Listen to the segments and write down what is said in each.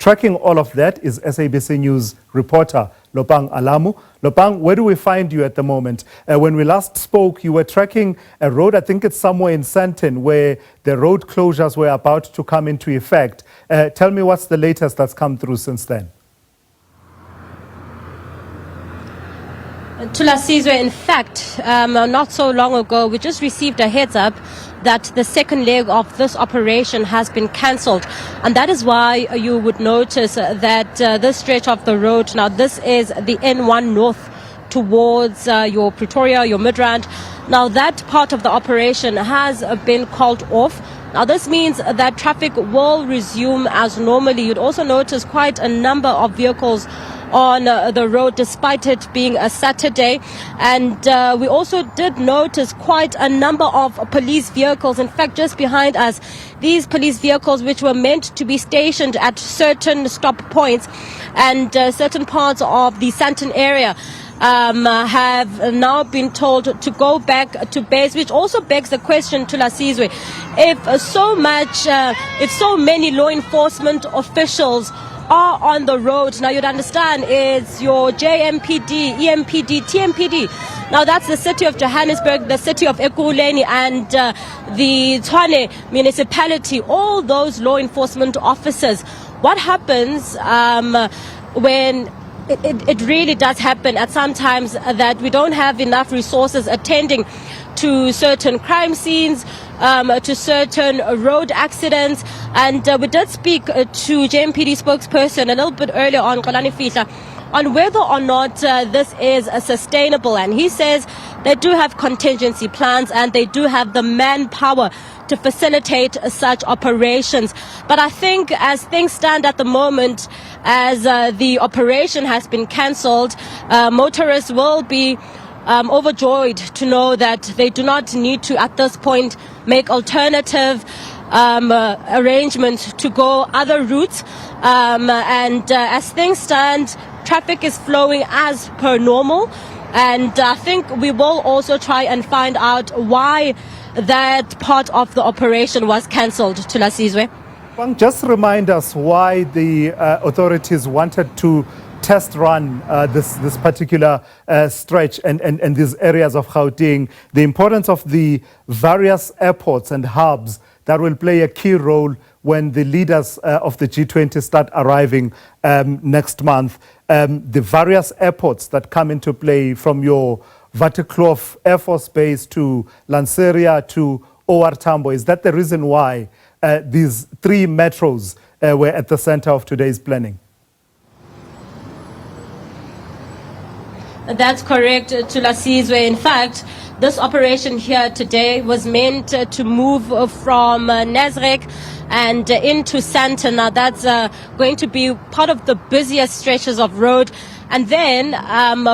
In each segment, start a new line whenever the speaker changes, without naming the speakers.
Tracking all of that is SABC News reporter Lopang Alamu. Lopang, where do we find you at the moment? When we last spoke, you were tracking a road, I think it's somewhere in Sandton, where the road closures were about to come into effect. Tell me what's the latest that's come through since then.
Tulasizwe, in fact, not so long ago, we just received a heads up that the second leg of this operation has been cancelled. And that is why you would notice that this stretch of the road, now this is the N1 North towards your Pretoria, your Midrand. Now that part of the operation has been called off. Now this means that traffic will resume as normally. You'd also notice quite a number of vehicles on the road despite it being a Saturday, and we also did notice quite a number of police vehicles. In fact, just behind us, these police vehicles which were meant to be stationed at certain stop points and certain parts of the Sandton area have now been told to go back to base, which also begs the question to Lasizwe, if so many law enforcement officials are on the road. Now you'd understand it's your JMPD, EMPD, TMPD. Now that's the city of Johannesburg, the city of Ekurhuleni, and the Tshwane municipality, all those law enforcement officers. What happens when it really does happen at some times that we don't have enough resources attending to certain crime scenes, to certain road accidents. And we did speak to JMPD spokesperson a little bit earlier on, Xolani Fihla, on whether or not this is sustainable. And he says they do have contingency plans and they do have the manpower to facilitate such operations. But I think as things stand at the moment, as the operation has been cancelled, motorists will be overjoyed to know that they do not need to, at this point, make alternative arrangements to go other routes. And as things stand, traffic is flowing as per normal. And I think we will also try and find out why that part of the operation was cancelled. To Lasizwe.
Just remind us why the authorities wanted to test run this particular stretch and these areas of Gauteng, the importance of the various airports and hubs that will play a key role when the leaders of the G20 start arriving next month. The various airports that come into play, from your Waterkloof Air Force Base to Lanseria to OR Tambo. Is that the reason why these three metros were at the center of today's planning?
That's correct, Tulasizwe. In fact, this operation here today was meant to move from Nasrec and into Sandton. Now that's going to be part of the busiest stretches of road. And then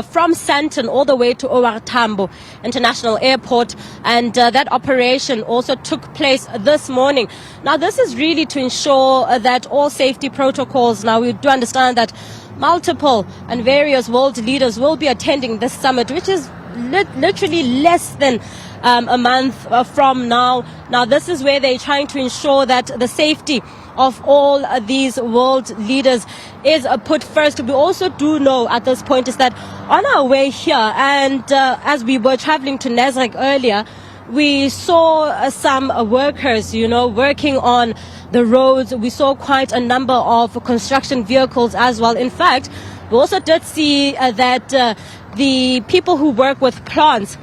from Sandton all the way to OR Tambo International Airport. And that operation also took place this morning. Now this is really to ensure that all safety protocols, now we do understand that multiple and various world leaders will be attending this summit, which is literally less than a month from now. Now, this is where they're trying to ensure that the safety of all these world leaders is put first. We also do know at this point is that on our way here, and as we were traveling to Nasrec earlier, we saw some workers, working on the roads. We saw quite a number of construction vehicles as well. In fact, we also did see that the people who work with plants,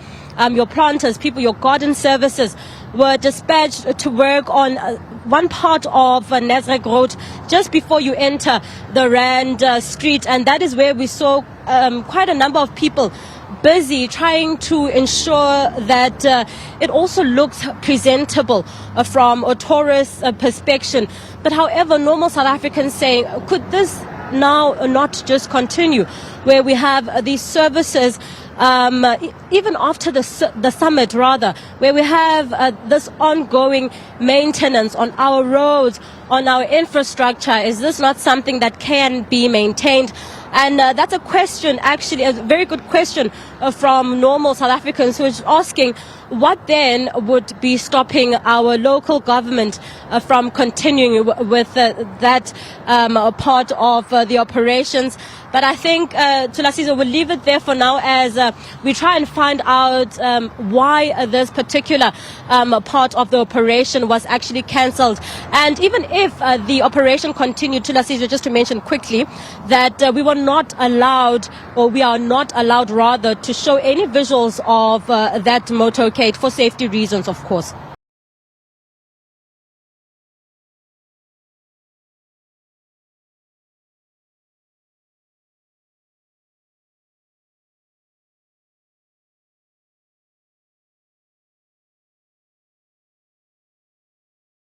your planters, your garden services, were dispatched to work on one part of Nasrec Road just before you enter the Rand Street. And that is where we saw quite a number of people busy trying to ensure that it also looks presentable from a tourist perspective. But however, normal South Africans saying, could this now not just continue, where we have these services even after the summit, rather, where we have this ongoing maintenance on our roads, on our infrastructure? Is this not something that can be maintained? And that's a question, actually, a very good question from normal South Africans who is asking what then would be stopping our local government from continuing with that part of the operations. But I think, Thulasizwe, we'll leave it there for now as we try and find out why this particular part of the operation was actually cancelled. And even if the operation continued, Thulasizwe, just to mention quickly that we were not allowed, or we are not allowed rather, to show any visuals of that motorcade for safety reasons, of course.